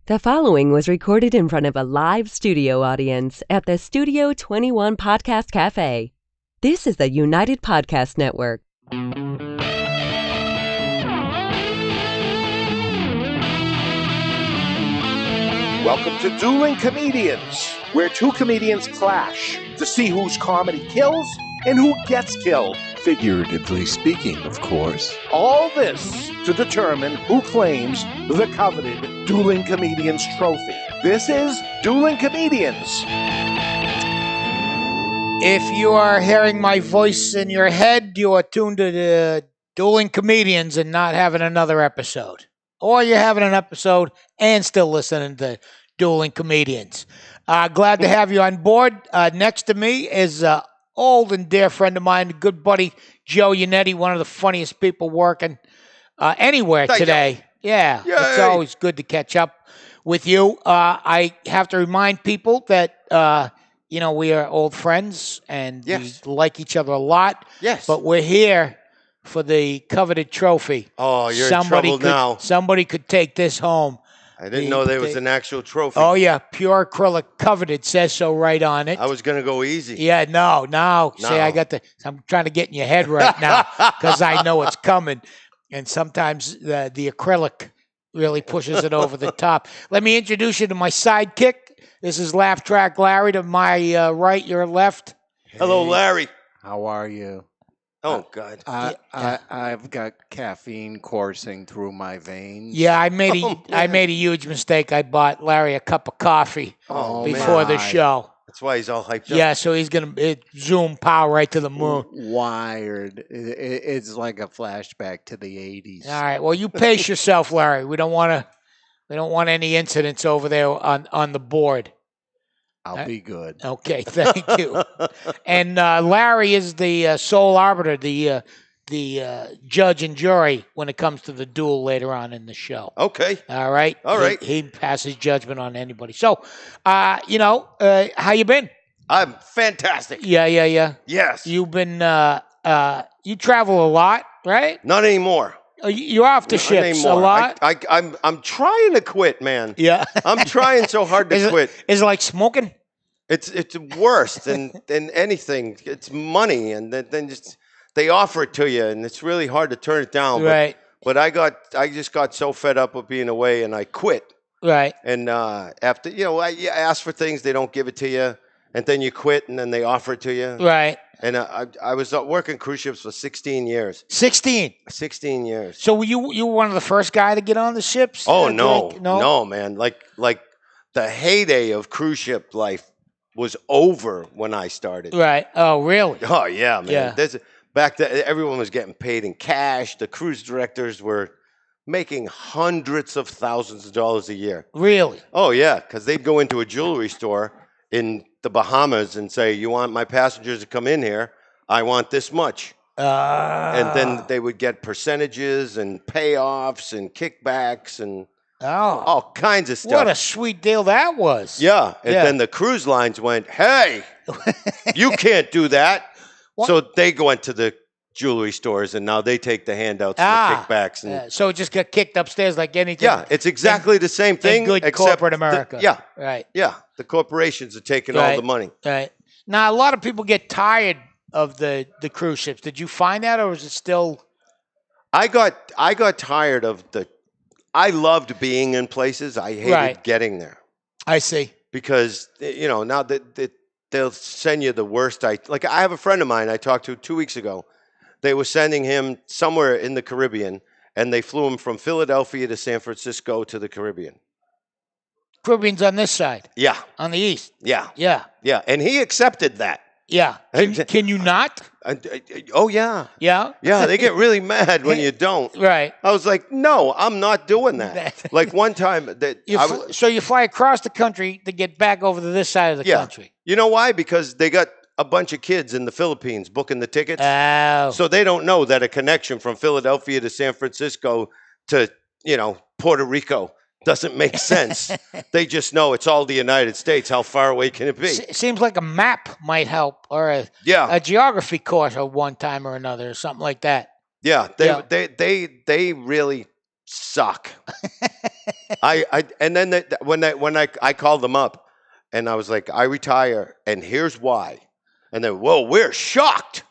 The following was recorded in front of a live studio audience at the Studio 21 Podcast Café. This is the United Podcast Network. Welcome to Dueling Comedians, where two comedians clash to see whose comedy kills and who gets killed. Figuratively speaking, of course. All this to determine who claims the coveted Dueling Comedians Trophy. This is Dueling Comedians. If you are hearing my voice in your head, you are tuned to the Dueling Comedians and not having another episode. Or you're having an episode and still listening to Dueling Comedians. Glad to have you on board. Next to me is old and dear friend of mine, good buddy Joe Yannetty, one of the funniest people working anywhere today. Yeah, Yay. It's always good to catch up with you. I have to remind people that, we are old friends and we like each other a lot. Yes. But we're here for the coveted trophy. Oh, you're in trouble now. Somebody could take this home. I didn't know there was an actual trophy. Oh, yeah. Pure acrylic coveted says so right on it. I was going to go easy. Yeah, no. See, I'm trying to get in your head right now because I know it's coming. And sometimes the acrylic really pushes it over the top. Let me introduce you to my sidekick. This is Laugh Track Larry to my right, your left. Hello, Larry. How are you? Oh, God. I've got caffeine coursing through my veins. Yeah, I made a huge mistake. I bought Larry a cup of coffee before the show. That's why he's all hyped up. Yeah, so he's going to zoom power right to the moon. Wired. It's like a flashback to the 80s. All right. Well, you pace yourself, Larry. We don't want any incidents over there on the board. I'll be good. Okay, thank you. And Larry is the sole arbiter, the judge and jury when it comes to the duel later on in the show. Okay. All right. All right. He passes judgment on anybody. So, how you been? I'm fantastic. Yeah. Yes. You've been you travel a lot, right? Not anymore. You're off the Not ships anymore. a lot. I'm trying to quit, man. Yeah. I'm trying so hard to quit. Is it like smoking? It's worse than anything. It's money, and then just they offer it to you, and it's really hard to turn it down. Right. But I just got so fed up with being away, and I quit. Right. And after you ask for things, they don't give it to you, and then you quit, and then they offer it to you. Right. And I was working cruise ships for 16 years. 16. 16 years. So you were one of the first guy to get on the ships? Oh no, man! Like the heyday of cruise ship life was over when I started. Right. Oh, really? Oh yeah, man. Yeah. Back then, everyone was getting paid in cash. The cruise directors were making hundreds of thousands of dollars a year. Really? Oh yeah, because they'd go into a jewelry store in the Bahamas and say, "You want my passengers to come in here? I want this much." And then they would get percentages and payoffs and kickbacks and all kinds of stuff. What a sweet deal that was. Yeah. And then the cruise lines went, "Hey, you can't do that." What? So they went to the jewelry stores, and now they take the handouts and the kickbacks. And so it just got kicked upstairs like anything. yeah, it's exactly the same thing. In good except corporate America. Right. Yeah, the corporations are taking all the money. Right. Now, a lot of people get tired of the cruise ships. Did you find that, or is it still? I got tired of I loved being in places. I hated getting there. I see. Because, now that they'll send you the worst. I have a friend of mine I talked to 2 weeks ago. They were sending him somewhere in the Caribbean, and they flew him from Philadelphia to San Francisco to the Caribbean. Caribbean's on this side. Yeah. On the east. Yeah. Yeah. Yeah. And he accepted that. Yeah. Can you not? Oh, yeah. Yeah? Yeah, they get really mad when you don't. Right. I was like, no, I'm not doing that. Like one time. So you fly across the country to get back over to this side of the country. You know why? Because they got a bunch of kids in the Philippines booking the tickets. Oh. So they don't know that a connection from Philadelphia to San Francisco to, Puerto Rico doesn't make sense. They just know it's all the United States. How far away can it be? Seems like a map might help, or a geography course at one time or another, or something like that. Yeah, they really suck. And then when I called them up, and I was like, I retire, and here's why. And then, well, we're shocked.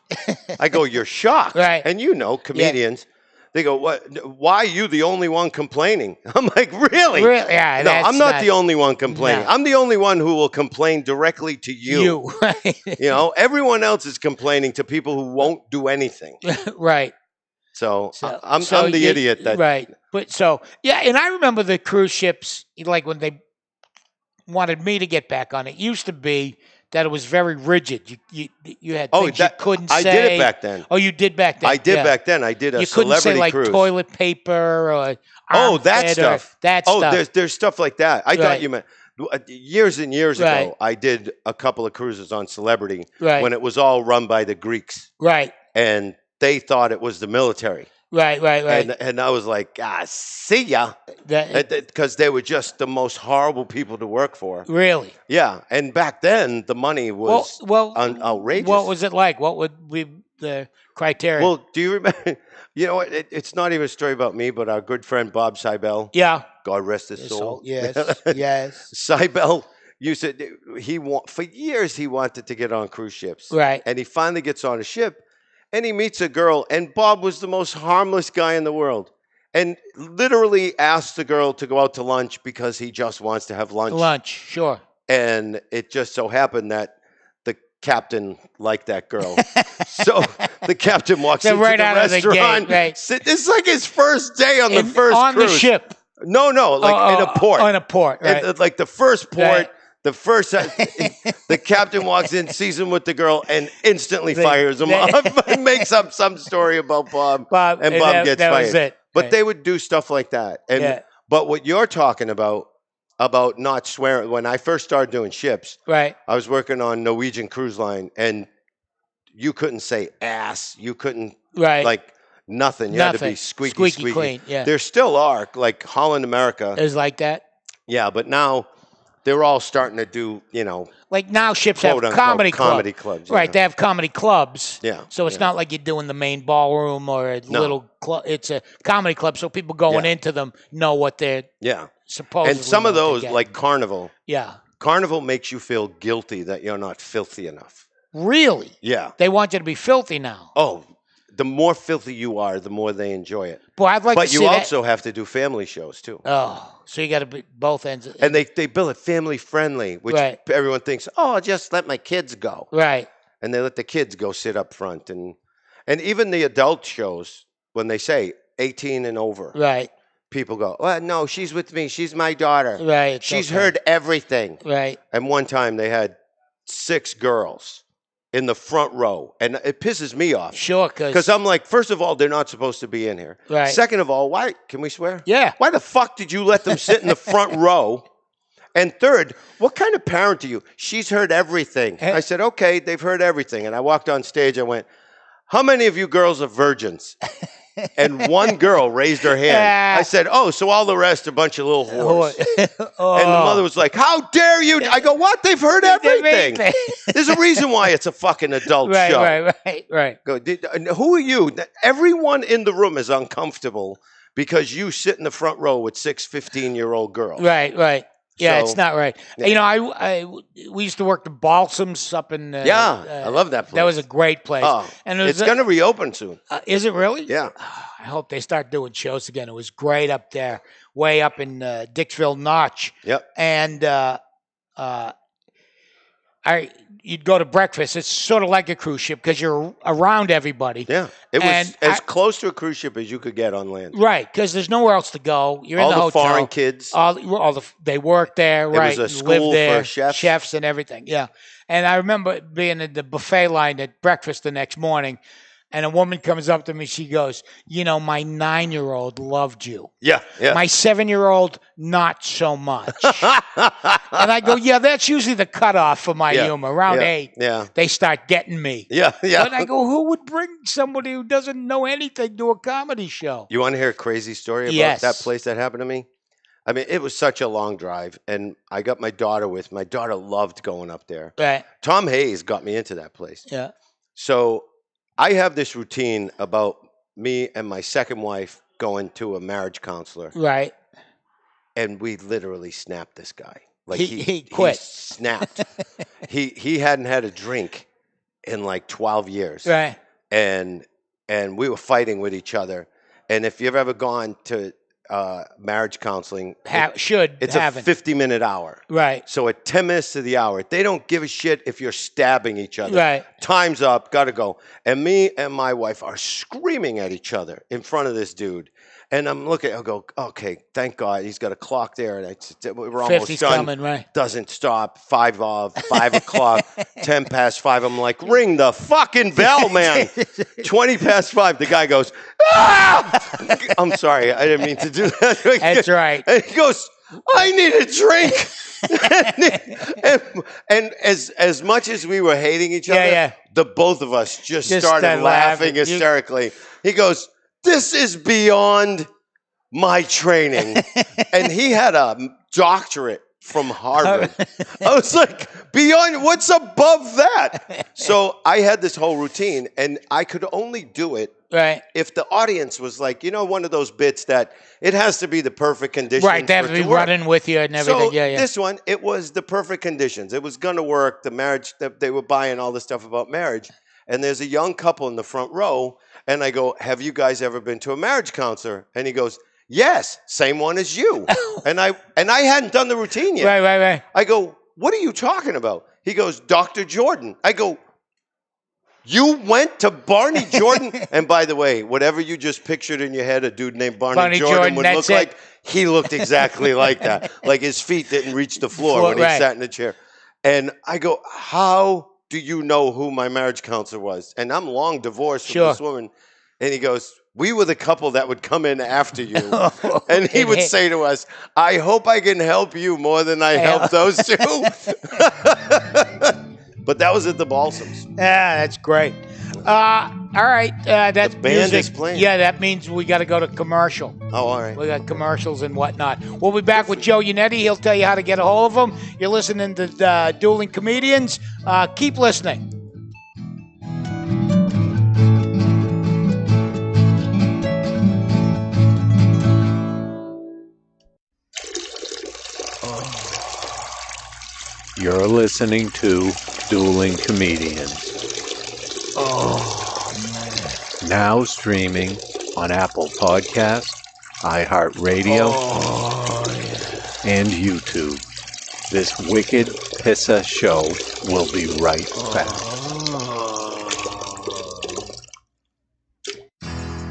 I go, you're shocked, Right? And comedians. Yeah. They go, what? Why are you the only one complaining? I'm like, really? Really? Yeah. No, I'm not the only one complaining. No. I'm the only one who will complain directly to you. Right? Everyone else is complaining to people who won't do anything. Right. So I'm the idiot that. Right. But and I remember the cruise ships, like when they wanted me to get back on it. Used to be that it was very rigid. You had things you couldn't say. I did it back then. Oh, you did back then. I did back then. I did a celebrity cruise. You couldn't say like toilet paper or that stuff. Stuff. There's stuff like that. I thought you meant years and years ago. I did a couple of cruises on Celebrity when it was all run by the Greeks. Right. And they thought it was the military. Right. And I was like, see ya. Because they were just the most horrible people to work for. Really? Yeah. And back then, the money was outrageous. What was it like? What would be the criteria? Well, do you remember? It's not even a story about me, but our good friend Bob Seibel. Yeah. God rest his soul. Yes. Yes. Seibel used to, for years, he wanted to get on cruise ships. Right. And he finally gets on a ship. And he meets a girl, and Bob was the most harmless guy in the world. And literally asked the girl to go out to lunch because he just wants to have lunch. Lunch, sure. And it just so happened that the captain liked that girl. So the captain walks into right the out restaurant. Of the gate, right. It's like his first day on the first on cruise. The ship. No, like in a port. On a port, right. Like the first port. Right. The captain walks in, sees him with the girl, and instantly fires him off. And makes up some story about Bob and Bob gets fired. Was it. But they would do stuff like that. But what you're talking about not swearing, when I first started doing ships, right? I was working on Norwegian Cruise Line, and you couldn't say ass. You couldn't like nothing. You had to be squeaky clean. Yeah. There still are, like Holland America. Is like that. Yeah, but now they're all starting to do, like now ships have comedy clubs. Right, they have comedy clubs. Yeah. So it's not like you're doing the main ballroom or a little club. It's a comedy club, so people going into them know what they're supposed to do. And some of those, like Carnival. Yeah. Carnival makes you feel guilty that you're not filthy enough. Really? Yeah. They want you to be filthy now. Oh, the more filthy you are, the more they enjoy it. Boy, I'd like to see that. But you also have to do family shows, too. Oh, so you got to be both ends. And they bill it family friendly, which everyone thinks, I'll just let my kids go. Right. And they let the kids go sit up front. And even the adult shows, when they say 18 and over, people go, well, no, she's with me. She's my daughter. Right. She's heard everything. Right. And one time they had 6 girls in the front row, and it pisses me off. Sure, because I'm like, first of all, they're not supposed to be in here. Right. Second of all, why can we swear? Yeah. Why the fuck did you let them sit in the front row? And third, what kind of parent are you? She's heard everything. I said, okay, they've heard everything. And I walked on stage. I went, how many of you girls are virgins? And one girl raised her hand. I said, oh, so all the rest are a bunch of little whores. And the mother was like, how dare you? I go, what? They've heard everything. There's a reason why it's a fucking adult show. Right. Go, who are you? Everyone in the room is uncomfortable because you sit in the front row with 6 15-year-old girls. Right. Yeah, it's not right. Yeah. We used to work the Balsams up in. I love that place. That was a great place. Oh, and it's going to reopen soon. Is it really? Yeah. I hope they start doing shows again. It was great up there, way up in Dixville Notch. Yep. And you'd go to breakfast. It's sort of like a cruise ship because you're around everybody. Yeah. It was as close to a cruise ship as you could get on land. Right, because there's nowhere else to go. You're in the hotel. All the foreign kids. They work there, right? It was a school for chefs and everything, yeah. And I remember being at the buffet line at breakfast the next morning, and a woman comes up to me. She goes, my 9-year-old loved you. Yeah. My 7-year-old, not so much. And I go, yeah, that's usually the cutoff for my humor. Around 8, they start getting me. Yeah. But I go, who would bring somebody who doesn't know anything to a comedy show? You want to hear a crazy story about that place that happened to me? I mean, it was such a long drive, and I got my daughter with. My daughter loved going up there. Right. Tom Hayes got me into that place. Yeah. So I have this routine about me and my second wife going to a marriage counselor. Right. and we literally snapped this guy. Like he quit. He snapped. he hadn't had a drink in like 12 years. Right. And we were fighting with each other. And if you've ever gone to marriage counseling, it's a 50-minute hour. Right. So at 10 minutes to the hour, they don't give a shit if you're stabbing each other. Right. Time's up, gotta go. And me and my wife are screaming at each other in front of this dude. And I'm looking, I'll go, okay, thank God, he's got a clock there. And we're almost 50's done. coming, right. Doesn't stop. 5 o'clock, 10 past 5. I'm like, ring the fucking bell, man. 20 past 5. The guy goes, ah! I'm sorry, I didn't mean to do that. That's right. And he goes, I need a drink. and as much as we were hating each other, the both of us just started laughing hysterically. He goes, this is beyond my training. And he had a doctorate from Harvard. I was like, beyond, what's above that? So I had this whole routine, and I could only do it if the audience was like, one of those bits that it has to be the perfect conditions. Right, they have to be running with you and everything. So this one, it was the perfect conditions. It was going to work. The marriage, they were buying all the stuff about marriage. And there's a young couple in the front row, and I go, have you guys ever been to a marriage counselor? And he goes, yes, same one as you. and I hadn't done the routine yet. Right. I go, what are you talking about? He goes, Dr. Jordan. I go, you went to Barney Jordan? And by the way, whatever you just pictured in your head, a dude named Barney Jordan would look like, he looked exactly like that. Like his feet didn't reach the floor when he sat in the chair. And I go, how do you know who my marriage counselor was? And I'm long divorced from this woman. And he goes, we were the couple that would come in after you. And he would say to us, I hope I can help you more than I help those two. But that was at the Balsams. Yeah, that's great. All right. That's the band music. is playing. Yeah, that means we got to go to commercial. Oh, all right. We got commercials and whatnot. We'll be back with Joe Yannetty. He'll tell you how to get a hold of him. You're listening to Dueling Comedians. Keep listening. You're listening to Dueling Comedians. Now streaming on Apple Podcasts, iHeartRadio, and YouTube. This wicked pissa show will be right back.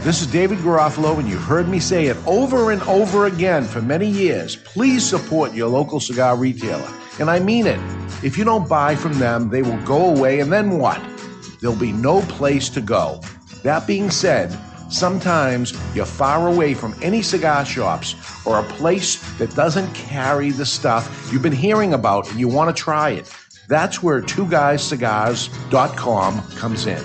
This is David Garofalo, and you've heard me say it over and over again for many years. Please support your local cigar retailer. And I mean it. If you don't buy from them, they will go away, and then what? There'll be no place to go. That being said, sometimes you're far away from any cigar shops or a place that doesn't carry the stuff you've been hearing about and you want to try it. That's where twoguyscigars.com comes in.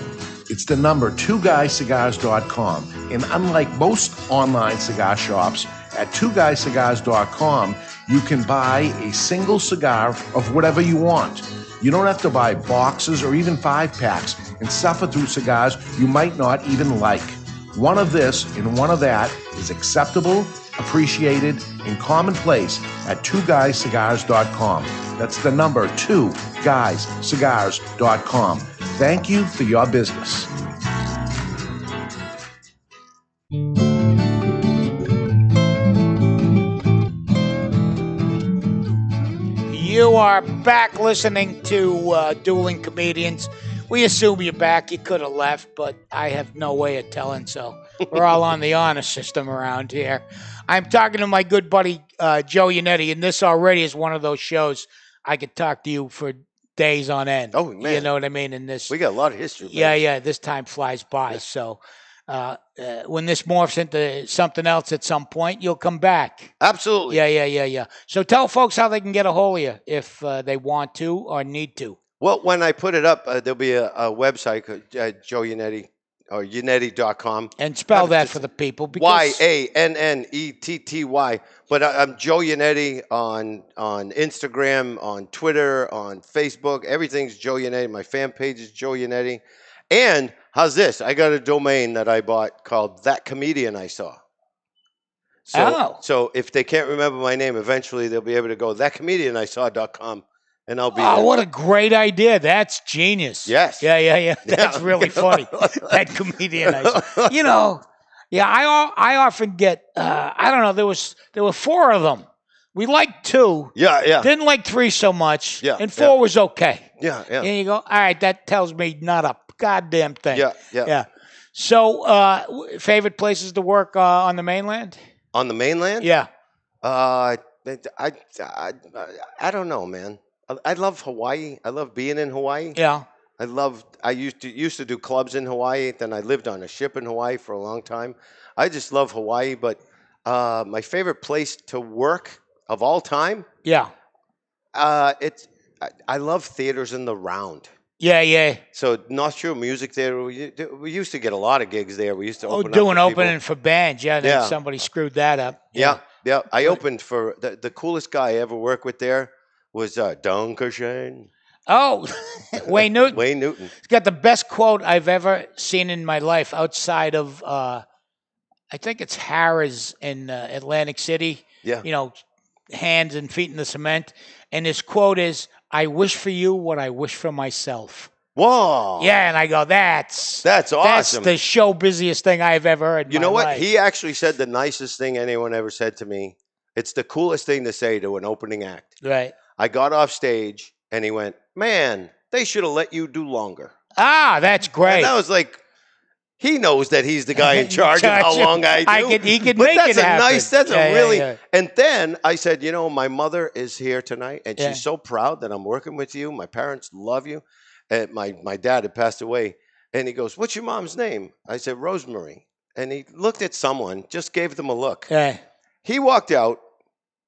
It's the number twoguyscigars.com. And unlike most online cigar shops, at twoguyscigars.com, you can buy a single cigar of whatever you want. You don't have to buy boxes or even 5-packs and suffer through cigars you might not even like. One of this and one of that is acceptable, appreciated, and commonplace at twoguyscigars.com. That's the number twoguyscigars.com. Thank you for your business. You are back listening to Dueling Comedians. We assume you're back. You could have left, but I have no way of telling, so we're all on the honor system around here. I'm talking to my good buddy Joe Yannetty, and this already is one of those shows I could talk to you for days on end. Oh, man. You know what I mean? And this, we got a lot of history. Yeah. This time flies by. So when this morphs into something else at some point, you'll come back. Absolutely. Yeah. So tell folks how they can get a hold of you if they want to or need to. Well, when I put it up, there'll be a website, Joe Yannetty, or Yannetty.com. And spell that for the people. Yannetty. But I'm Joe Yannetty on Instagram, on Twitter, on Facebook. Everything's Joe Yannetty. My fan page is Joe Yannetty. And how's this? I got a domain that I bought called That Comedian I Saw. So if they can't remember my name, eventually they'll be able to go thatcomedianisaw.com, and I'll be there. What a great idea. That's genius. Yes. Yeah. That's really funny. That comedian. I often get, I don't know, there were 4 of them. We liked 2. Yeah. Didn't like 3 so much. Yeah, And 4 was okay. Yeah. And you go, all right, that tells me not a goddamn thing. Yeah. So, favorite places to work on the mainland? On the mainland? Yeah. I don't know, man. I love Hawaii. I love being in Hawaii. Yeah. I used to do clubs in Hawaii. Then I lived on a ship in Hawaii for a long time. I just love Hawaii. But my favorite place to work of all time? Yeah. I love theaters in the round. Yeah. So North Shore Music Theater, we used to get a lot of gigs there. We used to open doing up for opening for bands. Yeah, then Yeah. somebody screwed that up. Yeah. I opened for the coolest guy I ever worked with there was Dunkershane. Oh, Wayne Newton. Wayne Newton. He's got the best quote I've ever seen in my life outside of, I think it's Harrah's in Atlantic City. Yeah. Hands and feet in the cement. And his quote is, "I wish for you what I wish for myself." Whoa. Yeah, and I go, that's awesome. That's the show busiest thing I've ever heard in You my know what? life. He actually said the nicest thing anyone ever said to me. It's the coolest thing to say to an opening act. Right. I got off stage and he went, "Man, they should have let you do longer." That's great. And I was like, he knows that he's the guy in charge of how long I do. He could But make that's it happen. Yeah. And then I said, my mother is here tonight, and Yeah. she's so proud that I'm working with you. My parents love you. And my dad had passed away, and he goes, "What's your mom's name?" I said, "Rosemary." And he looked at someone, just gave them a look. Yeah. He walked out.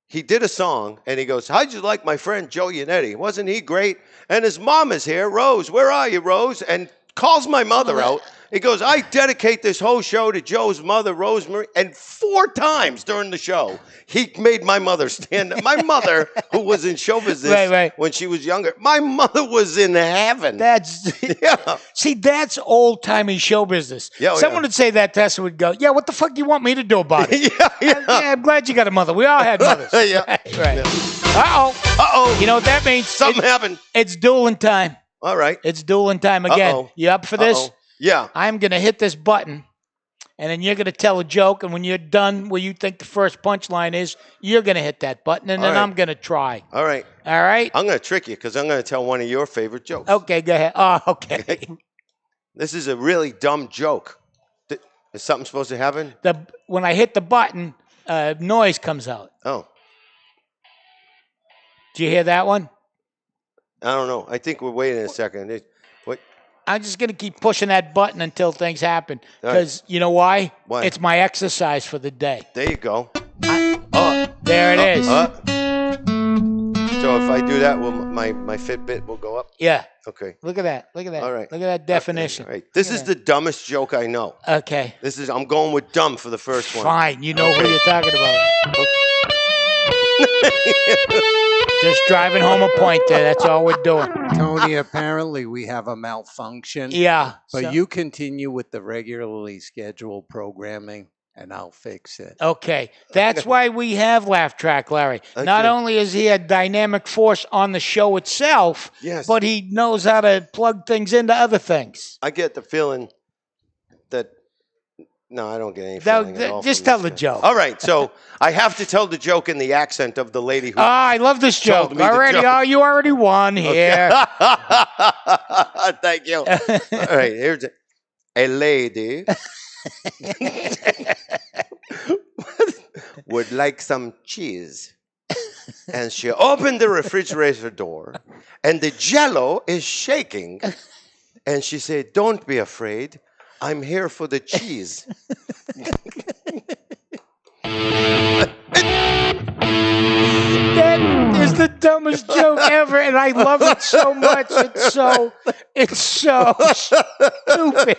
He did a song, and he goes, "How'd you like my friend Joe Yannetty? Wasn't he great?" And his mom is here. "Rose, where are you, Rose?" And calls my mother out. He goes, "I dedicate this whole show to Joe's mother, Rosemary." And 4 times during the show, he made my mother stand up. My mother, who was in show business when she was younger, my mother was in heaven. See, that's old-timey show business. Yeah, Someone would say that to us and would go, "Yeah, what the fuck do you want me to do about it?" I'm glad you got a mother. We all had mothers. Right. Uh-oh. You know what that means? Something happened. It's dueling time. All right. It's dueling time again. Uh-oh. You up for this? Yeah. I'm going to hit this button, and then you're going to tell a joke, and when you're done where you think the first punchline is, you're going to hit that button, and then I'm going to try. All right. All right? I'm going to trick you because I'm going to tell one of your favorite jokes. Okay, go ahead. Oh, okay. This is a really dumb joke. Is something supposed to happen? When I hit the button, noise comes out. Oh. Did you hear that one? I don't know. I think we're waiting a second. What? I'm just going to keep pushing that button until things happen. Because you know why? Why? It's my exercise for the day. There you go. There it is. So if I do that, my Fitbit will go up? Yeah. Okay. Look at that. Look at that. All right. Look at that definition. All right. This is the dumbest joke I know. Okay. I'm going with dumb for the first one. Fine. You know who you're talking about. Just driving home a point there. That's all we're doing. Tony, apparently we have a malfunction. Yeah. But you continue with the regularly scheduled programming, and I'll fix it. Okay. That's why we have Laugh Track Larry. Okay. Not only is he a dynamic force on the show itself, but he knows how to plug things into other things. I get the feeling that... No, I don't get any feeling at all. Just tell the joke. All right, so I have to tell the joke in the accent of the lady who... I love this joke. Already, you already won here. Thank you. All right, here's a lady would like some cheese. And she opened the refrigerator door, and the Jell-O is shaking. And she said, "Don't be afraid. I'm here for the cheese." That is the dumbest joke ever, and I love it so much. It's so stupid.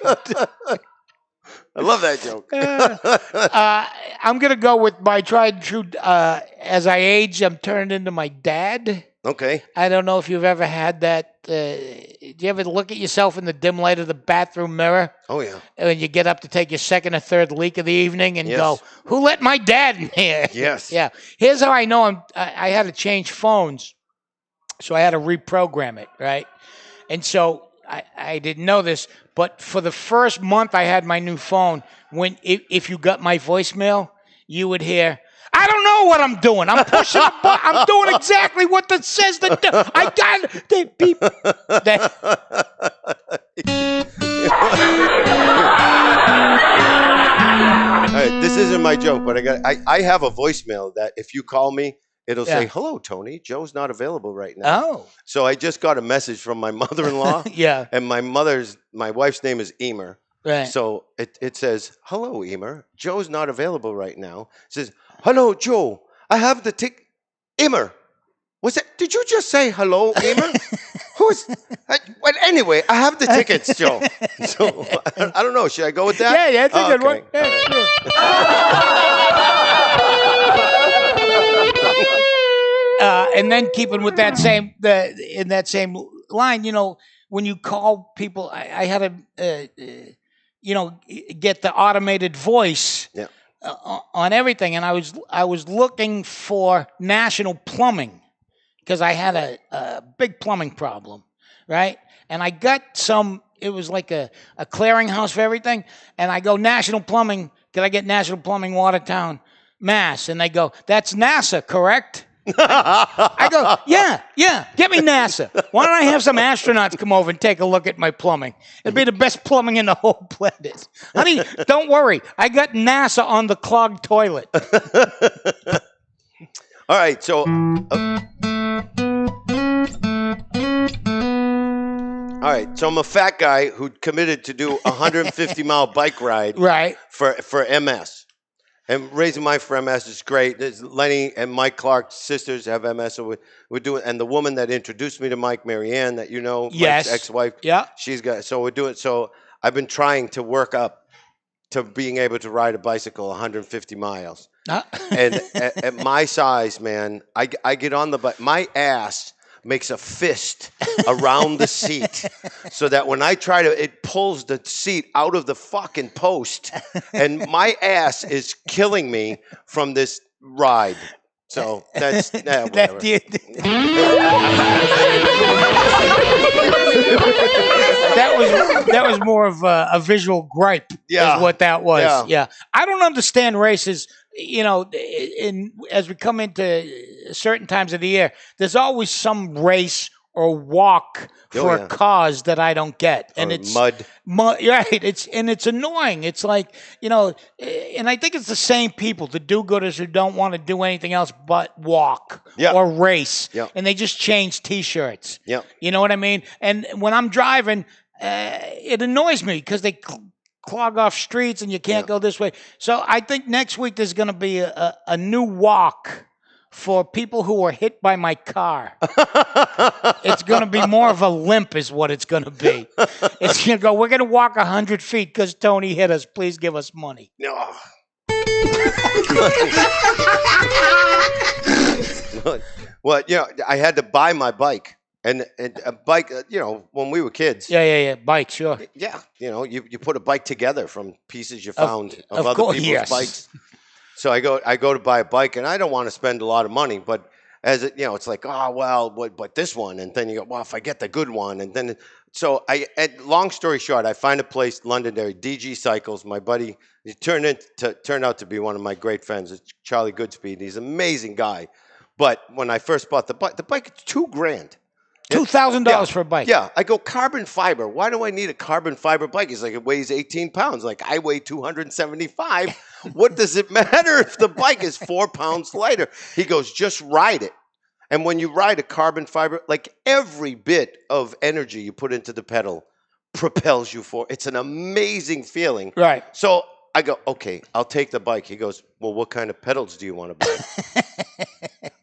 I love that joke. I'm going to go with my tried and true. As I age, I'm turned into my dad. Okay. I don't know if you've ever had that. Do you ever look at yourself in the dim light of the bathroom mirror? Oh, yeah. When you get up to take your second or third leak of the evening and Yes. go, who let my dad in here? Yes. Yeah. Here's how I know I had to change phones. So I had to reprogram it, right? And so I didn't know this, but for the first month I had my new phone, if you got my voicemail, you would hear, I don't know what I'm doing. I'm pushing a button. I'm doing exactly what that says to do. I got the beep. All right, this isn't my joke, but I have a voicemail that if you call me, it'll say, "Hello, Tony. Joe's not available right now." Oh. So I just got a message from my mother-in-law. Yeah. And my wife's name is Emer. Right. So it says, "Hello, Emer. Joe's not available right now." It says, "Hello, Joe. I have the tick." Emer, was it? Did you just say hello, Emer? Well, anyway, I have the tickets, Joe. So I don't know. Should I go with that? Yeah, it's a good one. Yeah, sure. And then keeping with that in that same line, when you call people, I had to, get the automated voice on everything, and I was looking for National Plumbing because I had a big plumbing problem, right? And I got it was like a clearinghouse for everything, and I go, National Plumbing, can I get National Plumbing, Watertown, Mass? And they go, that's NASA, correct? I go, yeah, get me NASA. Why don't I have some astronauts come over and take a look at my plumbing? It'd be the best plumbing in the whole planet. Honey, don't worry. I got NASA on the clogged toilet. All right, so... All right, so I'm a fat guy who committed to do a 150-mile bike ride for MS. And raising mine for MS is great. There's Lenny and Mike Clark's sisters have MS, so we're doing. And the woman that introduced me to Mike, Marianne, that you know, yes, Mike's ex-wife, she's got. So we're doing. So I've been trying to work up to being able to ride a bicycle 150 miles. And at my size, man, I get on the bike. My ass makes a fist around the seat so that when I try to, it pulls the seat out of the fucking post, and my ass is killing me from this ride. So that's whatever. That was more of a visual gripe. Is what that was. Yeah. I don't understand races. As we come into certain times of the year, there's always some race or walk for a cause that I don't get, and it's mud. Right? It's annoying. It's like and I think it's the same people, the do-gooders who don't want to do anything else but walk or race, and they just change T-shirts. Yeah, you know what I mean. And when I'm driving, it annoys me because they clog off streets and you can't go this way. So I think next week there's going to be a new walk for people who were hit by my car. It's going to be more of a limp is what it's going to be. It's going to go, we're going to walk 100 feet because Tony hit us. Please give us money. No. Well, I had to buy my bike. And a bike, when we were kids. Yeah. Bike, sure. Yeah. You put a bike together from pieces you found of other people's bikes. So I go to buy a bike, and I don't want to spend a lot of money, but as it, it's like, but this one, and then you go, well, if I get the good one, and then long story short, I find a place, Londonderry, DG Cycles. My buddy, he turned out to be one of my great friends. It's Charlie Goodspeed. He's an amazing guy, but when I first bought the bike, it's $2,000. $2,000 for a bike. Yeah. I go, carbon fiber. Why do I need a carbon fiber bike? He's like, it weighs 18 pounds. Like, I weigh 275. What does it matter if the bike is 4 pounds lighter? He goes, just ride it. And when you ride a carbon fiber, like every bit of energy you put into the pedal propels you forward. It's an amazing feeling. Right. So I go, okay, I'll take the bike. He goes, well, what kind of pedals do you want to buy?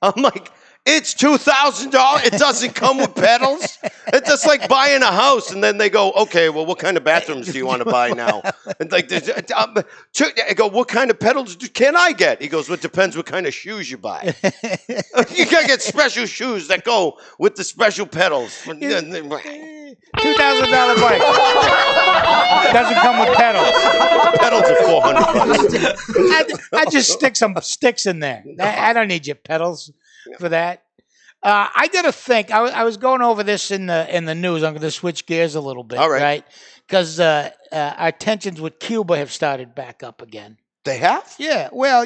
I'm like, it's $2,000. It doesn't come with pedals. It's just like buying a house, and then they go, okay, well, what kind of bathrooms do you want to buy now? And like, I go, what kind of pedals can I get? He goes, well, it depends what kind of shoes you buy. You gotta get special shoes that go with the special pedals. $2,000 bike doesn't come with pedals. Pedals are $400. I just stick some sticks in there. I don't need your pedals for that. I got to think. I was going over this in the news. I'm going to switch gears a little bit, All right? Because our tensions with Cuba have started back up again. They have? Yeah. Well,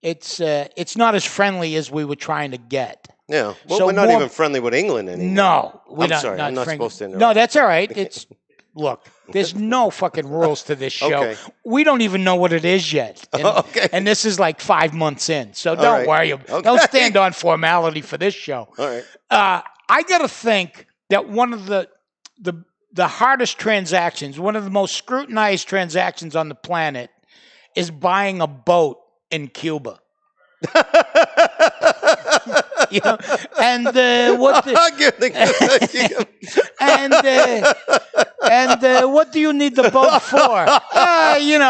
it's not as friendly as we were trying to get. Yeah. Well, So we're not more- even friendly with England anymore. No, we're I'm not. sorry. I'm not friendly. supposed to interrupt. No, that's all right. It's look. There's no fucking rules to this show. Okay. We don't even know what it is yet. And, Okay. and this is like 5 months in, so don't right. worry. Okay. Don't stand on formality for this show. All right. I got to think that one of the hardest transactions, one of the most scrutinized transactions on the planet, is buying a boat in Cuba. And what what do you need the boat for?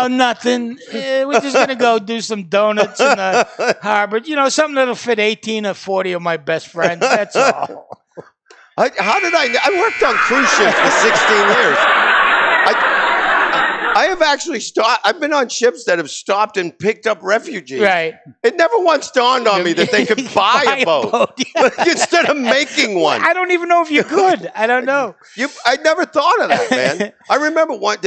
Nothing. We're just gonna go do some donuts in the harbor. Something that'll fit 18 or 40 of my best friends. That's all. I worked on cruise ships for 16 years. I have actually stopped. I've been on ships that have stopped and picked up refugees. Right. It never once dawned on me that they could buy a boat Yeah. instead of making one. I don't even know if you could. I don't know. I never thought of that, man. I remember one.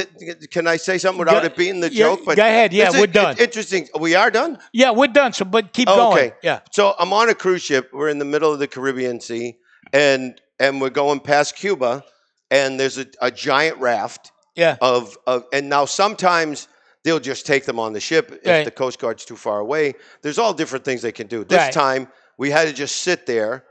Can I say something without it being the joke? But go ahead. Yeah, we're done. Interesting. We are done? Yeah, we're done. So, but keep going. Okay. Yeah. So I'm on a cruise ship. We're in the middle of the Caribbean Sea, and we're going past Cuba, and there's a giant raft. Yeah. And now sometimes they'll just take them on the ship if the Coast Guard's too far away. There's all different things they can do. This time we had to just sit there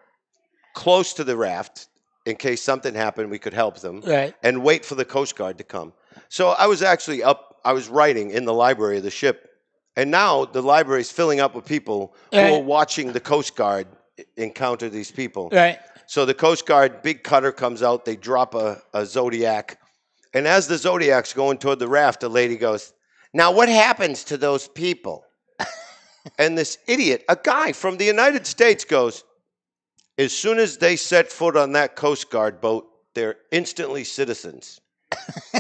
close to the raft in case something happened. We could help them and wait for the Coast Guard to come. So I was actually up. I was writing in the library of the ship, and now the library is filling up with people who are watching the Coast Guard encounter these people. Right. So the Coast Guard big cutter comes out. They drop a Zodiac. And as the Zodiac's going toward the raft, the lady goes, now what happens to those people? And this idiot, a guy from the United States goes, as soon as they set foot on that Coast Guard boat, they're instantly citizens.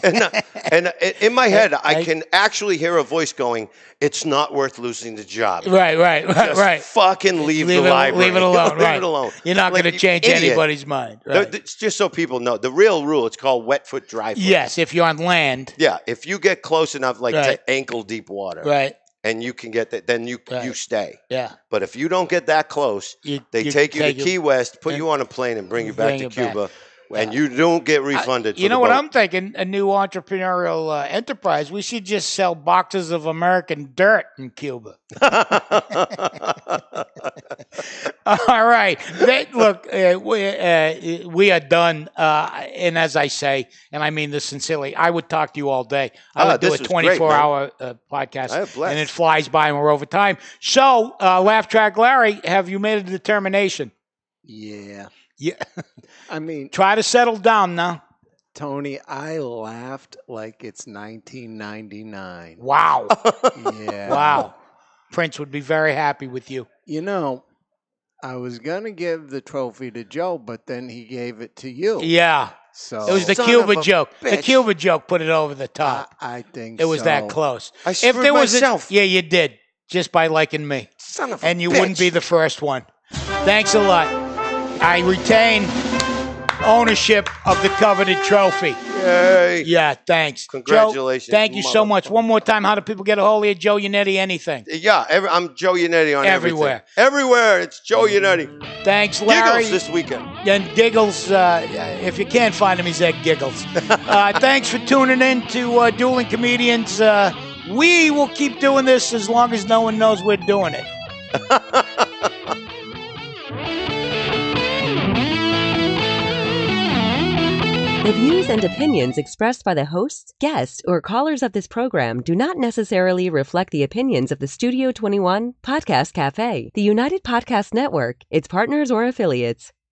and in my head, I can actually hear a voice going, it's not worth losing the job. Right. Just fucking leave the library. Leave it alone. Leave it alone. You're not going to change anybody's mind. Right. It's just so people know. The real rule, it's called wet foot, dry foot. Yes, if you're on land. Yeah, if you get close enough, to ankle deep water. Right. And you can get that, then you stay. Yeah. But if you don't get that close, they take you to Key West, put you on a plane, and bring you back to Cuba. And you don't get refunded. You know what I'm thinking? A new entrepreneurial enterprise. We should just sell boxes of American dirt in Cuba. All right. We are done. And as I say, and I mean this sincerely, I would talk to you all day. I would do a 24-hour podcast, and it flies by, and we're over time. So, Laugh Track Larry, have you made a determination? Yeah. Yeah. I mean, try to settle down now. Tony, I laughed like it's 1999. Wow. Yeah. Wow. Prince would be very happy with you. I was going to give the trophy to Joe, but then he gave it to you. Yeah. So it was the Cuba joke. Bitch. The Cuba joke put it over the top. I think it was that close. I screwed myself. Yeah, you did. Just by liking me. Son of a And you bitch. wouldn't be the first one. Thanks a lot. I retain ownership of the coveted trophy. Yay. Yeah, thanks. Congratulations. Joe, thank you so much. One more time, how do people get a hold of you? Joe Yannetty, anything? Yeah, I'm Joe Yannetty on everywhere. Everywhere, it's Joe Yannetty. Thanks, Larry. Giggles this weekend. And Giggles, if you can't find him, he's at Giggles. Thanks for tuning in to Dueling Comedians. We will keep doing this as long as no one knows we're doing it. The views and opinions expressed by the hosts, guests, or callers of this program do not necessarily reflect the opinions of the Studio 21 Podcast Café, the United Podcast Network, its partners, or affiliates.